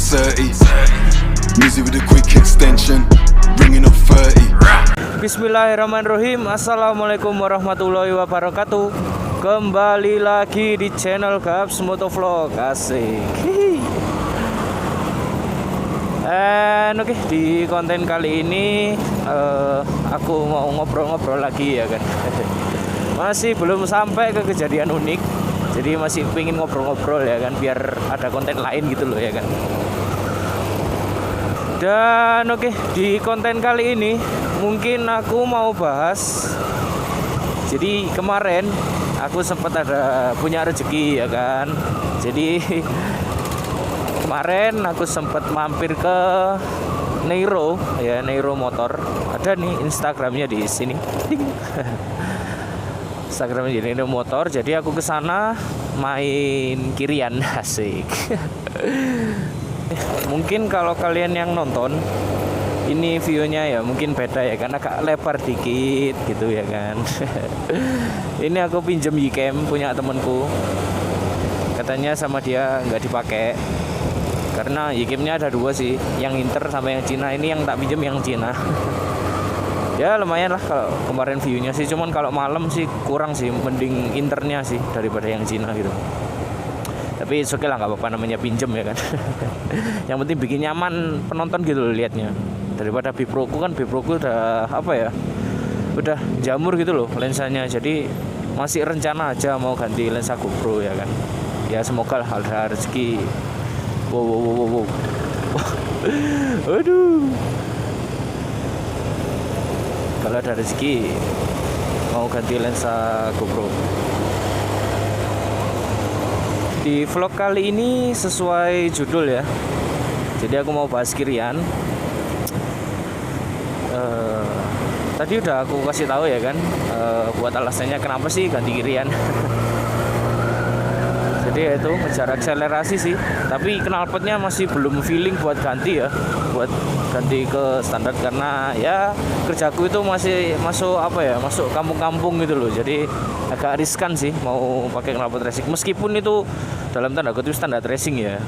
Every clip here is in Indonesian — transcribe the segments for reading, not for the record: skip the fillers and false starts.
30. Music with a quick extension, ringing up 30. Bismillahirrahmanirrahim. Assalamualaikum warahmatullahi wabarakatuh. Kembali lagi di channel Gaps Motovlog. Asik. Oke, di konten kali ini aku mau ngobrol-ngobrol lagi ya kan. Masih belum sampai ke kejadian unik, jadi masih pengen ngobrol-ngobrol ya kan, biar ada konten lain gitu loh ya kan. Dan oke, di konten kali ini mungkin aku mau bahas. Jadi kemarin aku sempat ada punya rezeki ya kan. Jadi kemarin aku sempat mampir ke Neiro ya, Neiro Motor. Ada nih Instagramnya di sini. Instagramnya di Neiro Motor. Jadi aku ke sana main kirian, asik. Mungkin kalau kalian yang nonton ini view-nya ya mungkin beda ya, karena agak lebar dikit gitu ya kan. Ini aku pinjem Ycam punya temenku, katanya sama dia nggak dipakai karena Ycam-nya ada dua sih, yang Inter sama yang Cina. Ini yang tak pinjem yang Cina. Ya lumayan lah kalau kemarin view-nya sih, cuman kalau malam sih kurang sih, mending Internya sih daripada yang Cina gitu. Tapi oke lah, nggak apa-apa, namanya pinjem ya kan. Yang penting bikin nyaman penonton gitu loh liatnya. Daripada Biproku kan, Biproku udah apa ya, udah jamur gitu loh lensanya. Jadi masih rencana aja mau ganti lensa GoPro ya kan. Ya semoga lah ada rezeki. Wow. Aduh. Kalau ada rezeki mau ganti lensa GoPro. Di vlog kali ini sesuai judul ya. Jadi aku mau bahas kirian. Tadi udah aku kasih tahu ya kan, buat alasannya kenapa sih ganti kirian. Jadi itu ngejar akselerasi sih, tapi knalpotnya masih belum feeling buat ganti ya, buat ganti ke standar, karena ya kerjaku itu masih masuk apa ya, masuk kampung-kampung gitu loh. Jadi agak riskan sih mau pakai knalpot racing, meskipun itu dalam tanda kutip standar racing ya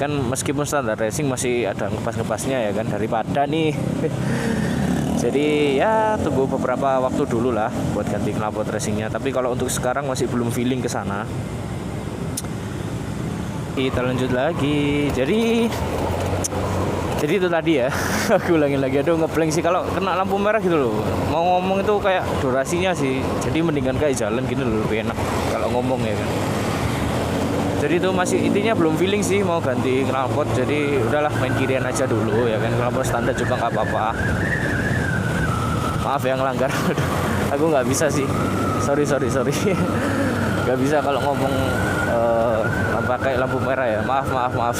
kan. Meskipun standar racing masih ada ngepas-ngepasnya ya kan, daripada nih. Jadi ya tunggu beberapa waktu dulu lah buat ganti knalpot racingnya. Tapi kalau untuk sekarang masih belum feeling ke sana. Kita lanjut lagi. Jadi itu tadi ya. Aku ulangin lagi, aduh ngeblank sih kalau kena lampu merah gitu loh. Mau ngomong itu kayak durasinya sih, jadi mendingan kayak jalan gitu loh, lebih enak kalau ngomong ya kan. Jadi itu masih intinya belum feeling sih mau ganti knalpot. Jadi udahlah main kirian aja dulu ya kan. Knalpot standar juga nggak apa-apa. Maaf yang langgar. Aku nggak bisa sih. Sorry. Nggak bisa kalau ngomong pakai lampu merah ya. Maaf.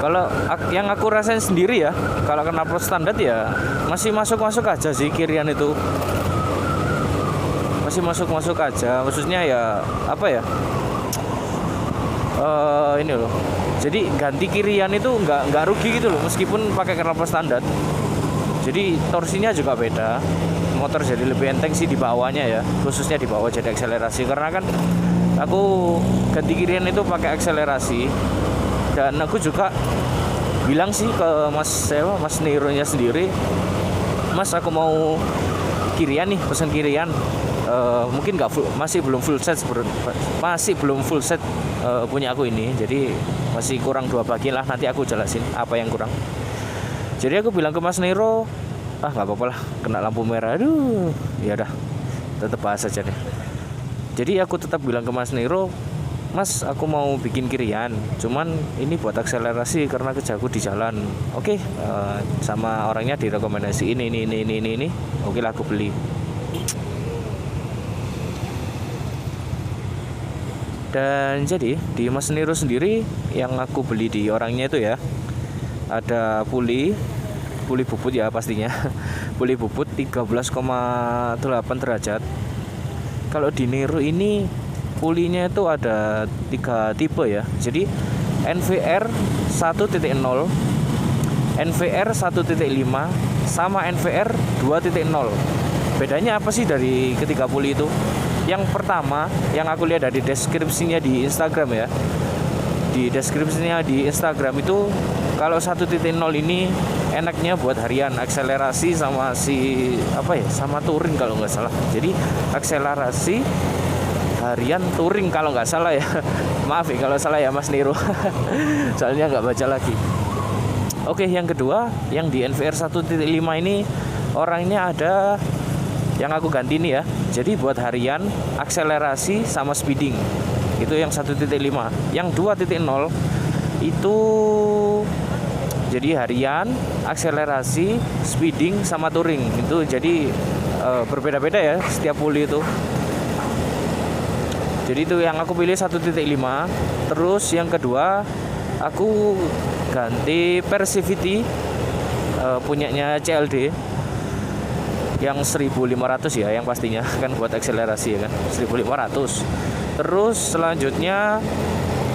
Kalau yang aku rasain sendiri ya, kalau knalpot standar ya masih masuk aja sih kirian itu. Masih masuk aja, maksudnya ya apa ya, ini loh. Jadi ganti kirian itu nggak rugi gitu loh, meskipun pakai knalpot standar. Jadi torsinya juga beda, motor jadi lebih enteng sih di bawahnya ya, khususnya di bawah jadi akselerasi. Karena kan aku ganti kirian itu pakai akselerasi, dan aku juga bilang sih ke Mas Neiro-nya sendiri, Mas aku mau kirian nih, pesan kirian. Mungkin nggak full, masih belum full set punya aku ini. Jadi masih kurang 2 bagian lah, nanti aku jelasin apa yang kurang. Jadi aku bilang ke Mas Neiro, nggak apa-apa lah kena lampu merah, aduh ya udah tetap bahas aja deh. Jadi aku tetap bilang ke Mas Neiro, Mas aku mau bikin kirian, cuman ini buat akselerasi karena kerjaku di jalan. Oke, sama orangnya direkomendasi ini. Oke lah, aku beli. Dan jadi di Mas Neiro sendiri yang aku beli di orangnya itu ya, ada puli bubut ya pastinya. Puli bubut 13,8 derajat. Kalau di Neiro ini pulinya itu ada 3 tipe ya. Jadi NVR 1.0, NVR 1.5 sama NVR 2.0. Bedanya apa sih dari ketiga puli itu? Yang pertama yang aku lihat dari deskripsinya di Instagram ya, di deskripsinya di Instagram itu kalau 1.0 ini enaknya buat harian, akselerasi sama sama touring kalau nggak salah. Jadi akselerasi harian, touring kalau nggak salah ya. Maaf ya kalau salah ya Mas Niro. Soalnya nggak baca lagi. Oke, yang kedua yang di NVR 1.5 ini orangnya ada yang aku ganti nih ya. Jadi buat harian, akselerasi sama speeding. Itu yang 1.5. Yang 2.0 itu jadi harian, akselerasi, speeding sama touring. Itu jadi berbeda-beda ya setiap puli itu. Jadi itu yang aku pilih 1.5. Terus yang kedua aku ganti Persivity punyanya CLD yang 1500 ya, yang pastinya kan buat akselerasi ya kan 1500. Terus selanjutnya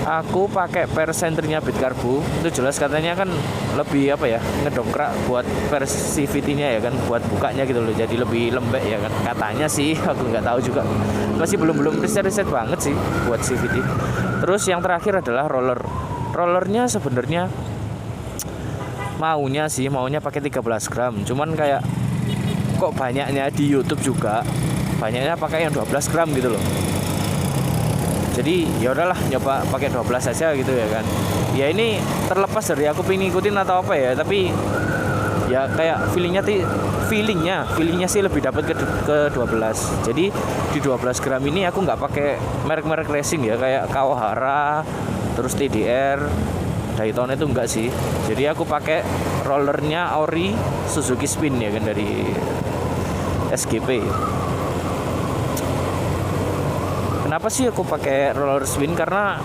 aku pakai persenternya Bitcarbo. Itu jelas katanya kan lebih ngedongkrak buat Persivity-nya ya kan, buat bukanya gitu loh, jadi lebih lembek ya kan katanya sih. Aku nggak tahu juga, masih belum riset banget sih buat CVT. Terus yang terakhir adalah rollernya sebenarnya maunya pakai 13 gram, cuman kayak kok banyaknya di YouTube juga banyaknya pakai yang 12 gram gitu loh. Jadi ya udahlah nyoba pakai 12 saja gitu ya kan. Ya ini terlepas dari aku pengen ngikutin atau apa ya, tapi ya kayak feelingnya sih lebih dapat ke 12. Jadi di 12 gram ini aku nggak pakai merek-merek racing ya, kayak Kawahara, terus TDR, Daytona itu enggak sih. Jadi aku pakai rollernya Ori Suzuki Spin ya kan, dari SGP. Kenapa sih aku pakai roller spin? Karena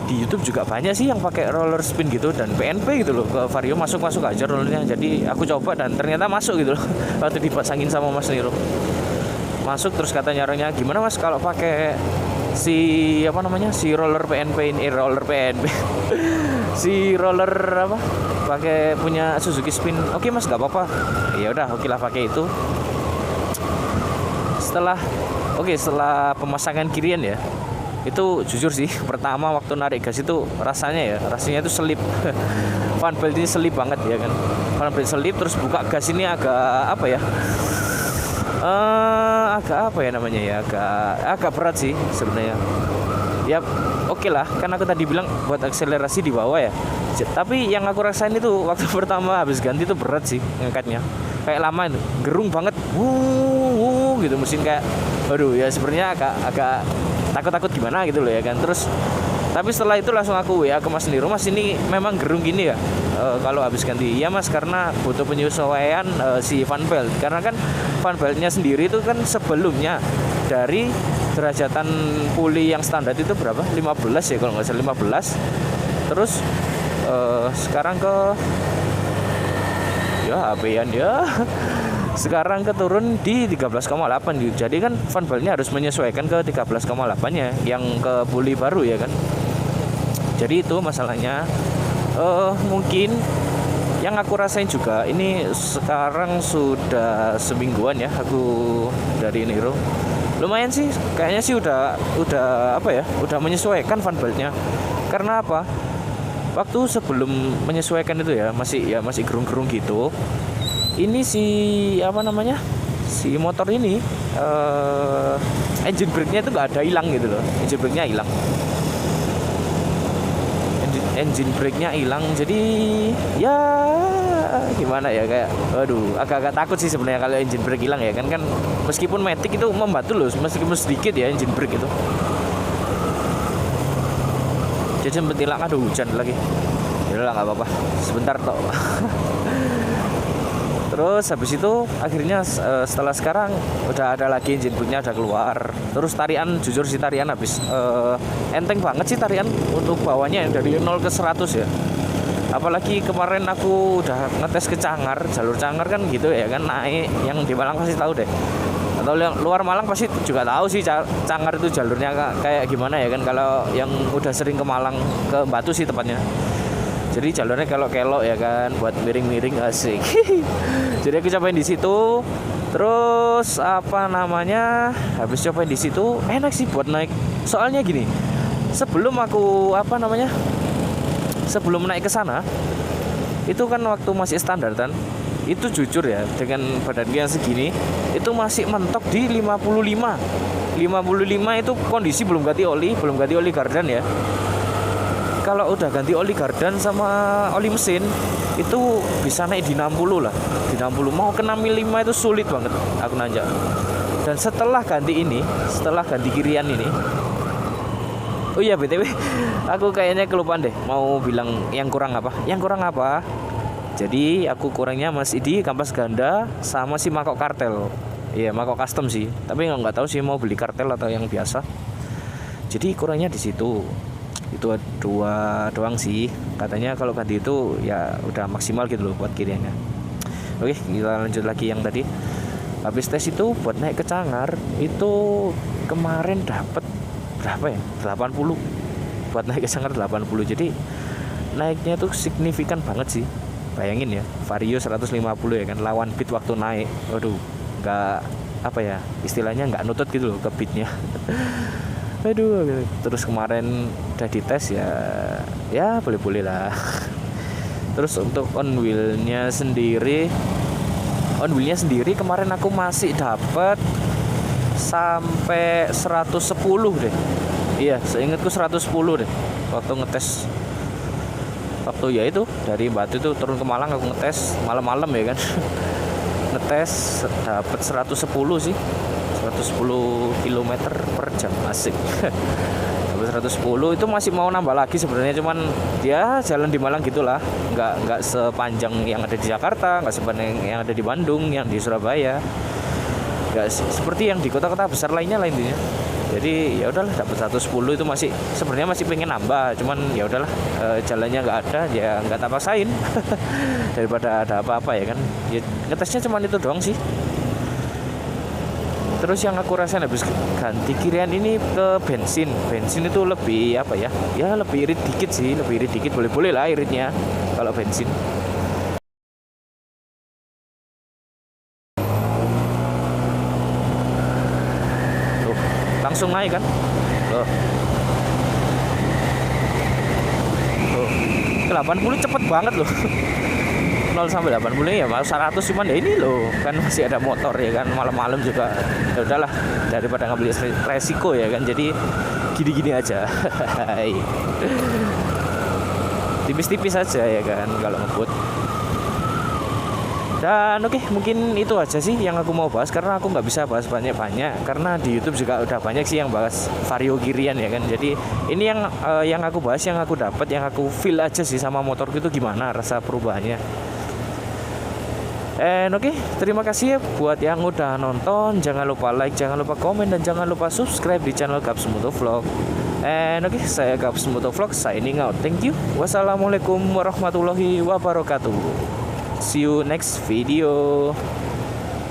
di YouTube juga banyak sih yang pakai roller spin gitu, dan PNP gitu loh, ke Vario masuk aja rollernya. Jadi aku coba dan ternyata masuk gitu loh. Waktu dipasangin sama Mas Niro masuk, terus katanya orangnya, gimana Mas kalau pakai si roller PNP ini, si roller pakai punya Suzuki Spin. Oke Mas, nggak apa-apa. Ya udah, oke lah pakai itu. Setelah pemasangan kirian ya, itu jujur sih pertama waktu narik gas itu rasanya itu selip. Fan belt ini selip banget ya kan, fan belt selip. Terus buka gas ini agak agak berat sih sebenarnya. Ya oke lah, kan aku tadi bilang buat akselerasi di bawah ya. Tapi yang aku rasain itu waktu pertama habis ganti itu berat sih ngangkatnya, kayak lama itu, gerung banget, gitu mesin, kayak aduh ya sebenarnya agak takut gimana gitu loh ya kan. Terus tapi setelah itu langsung aku WA ke Mas Niro, Mas ini memang gerung gini ya kalau habis ganti? Iya Mas, karena butuh penyesuaian si fan belt, karena kan fan beltnya sendiri itu kan sebelumnya dari derajatan puli yang standar itu berapa? 15 ya kalau nggak salah, 15. Terus sekarang ke HP-an ya sekarang keturun di 13,8 gitu. Jadi kan fan beltnya harus menyesuaikan ke 13,8-nya yang ke puli baru ya kan. Jadi itu masalahnya. Mungkin yang aku rasain juga ini sekarang sudah semingguan ya aku dari Niro. Lumayan sih, kayaknya sih udah menyesuaikan fan beltnya. Karena apa? Waktu sebelum menyesuaikan itu ya masih gerung-gerung gitu. Ini si motor ini engine brake-nya itu nggak ada, hilang gitu loh. Engine brake-nya hilang. Engine brake-nya hilang. Jadi ya gimana ya, kayak aduh agak takut sih sebenarnya kalau engine brake hilang ya kan meskipun Matic itu membantu loh, meskipun sedikit ya engine brake itu. Jadi sempet hilang, aduh hujan lagi. Ya udah nggak apa-apa, sebentar toh. Terus habis itu akhirnya setelah sekarang udah ada lagi engine brake-nya udah keluar. Terus tarian, jujur sih tarian habis enteng banget sih tarian untuk bawahnya dari 0 ke 100 ya. Apalagi kemarin aku udah ngetes ke Cangar, jalur Cangar kan gitu ya kan, naik, yang di Malang pasti tahu deh. Atau yang luar Malang pasti juga tahu sih Cangar itu jalurnya kayak gimana ya kan, kalau yang udah sering ke Malang, ke Batu sih tepatnya. Jadi jalurnya kelok-kelok ya kan, buat miring-miring, asik. Jadi aku cobain di situ. Terus apa namanya, habis cobain di situ enak sih buat naik. Soalnya gini, sebelum naik ke sana itu kan waktu masih standar kan, itu jujur ya dengan badan yang segini itu masih mentok di 55 itu kondisi belum ganti oli gardan ya. Kalau udah ganti oli gardan sama oli mesin itu bisa naik di 60 lah, di 60 mau ke 65 itu sulit banget aku nanjak. Dan setelah ganti kirian ini, oh iya BTW, aku kayaknya kelupaan deh mau bilang yang kurang apa. Jadi aku kurangnya masih di kampas ganda sama si makok kartel. Iya, makok custom sih. Tapi nggak tahu sih mau beli kartel atau yang biasa. Jadi kurangnya di situ. Itu dua doang sih. Katanya kalau ganti itu ya udah maksimal gitu loh buat kiriannya. Oke, kita lanjut lagi yang tadi. Habis tes itu buat naik ke Cangar itu kemarin dapat berapa ya? 80. Buat naik ke Cangar 80. Jadi naiknya tuh signifikan banget sih. Bayangin ya, Vario 150 ya kan, lawan beat waktu naik. Waduh, nggak apa ya, istilahnya nggak nutut gitu loh ke beatnya. Aduh, terus kemarin udah dites ya boleh-boleh lah. Terus untuk on wheelnya sendiri kemarin aku masih dapat sampai 110 deh. Iya, seingatku 110 deh waktu ngetes. Waktu ya itu dari Batu itu turun ke Malang, aku ngetes malam-malam ya kan. Ngetes dapat 110 sih, 110 km per jam, asik. Dapat 110 itu masih mau nambah lagi sebenarnya, cuman dia jalan di Malang gitulah, nggak sepanjang yang ada di Jakarta, nggak sepanjang yang ada di Bandung, yang di Surabaya, nggak seperti yang di kota-kota besar lainnya lah intinya. Jadi ya udahlah, dapat 110 itu masih sebenarnya masih pengen nambah, cuman ya udahlah, jalannya nggak ada ya nggak tak paksain. Daripada ada apa-apa ya kan, ya ngetesnya cuman itu doang sih. Terus yang aku rasain habis ganti kirian ini ke bensin itu lebih apa ya, lebih irit dikit sih, boleh-boleh lah iritnya kalau bensin. Langsung naik kan loh. Ke 80 cepet banget loh. 0 sampai 80 ya malah 100, cuman ya ini loh kan masih ada motor ya kan, malam-malam juga ya udahlah, daripada ngambil resiko ya kan, jadi gini-gini aja. Tipis-tipis aja ya kan kalau ngebut. Dan oke, mungkin itu aja sih yang aku mau bahas, karena aku nggak bisa bahas banyak-banyak karena di YouTube juga udah banyak sih yang bahas Vario kirian ya kan. Jadi ini yang aku bahas, yang aku dapat, yang aku feel aja sih sama motorku itu gimana rasa perubahannya. Oke, terima kasih ya buat yang udah nonton. Jangan lupa like, jangan lupa komen, dan jangan lupa subscribe di channel Gaps Motovlog. Oke, saya Gaps Motovlog signing out. Thank you. Wassalamualaikum warahmatullahi wabarakatuh. See you next video.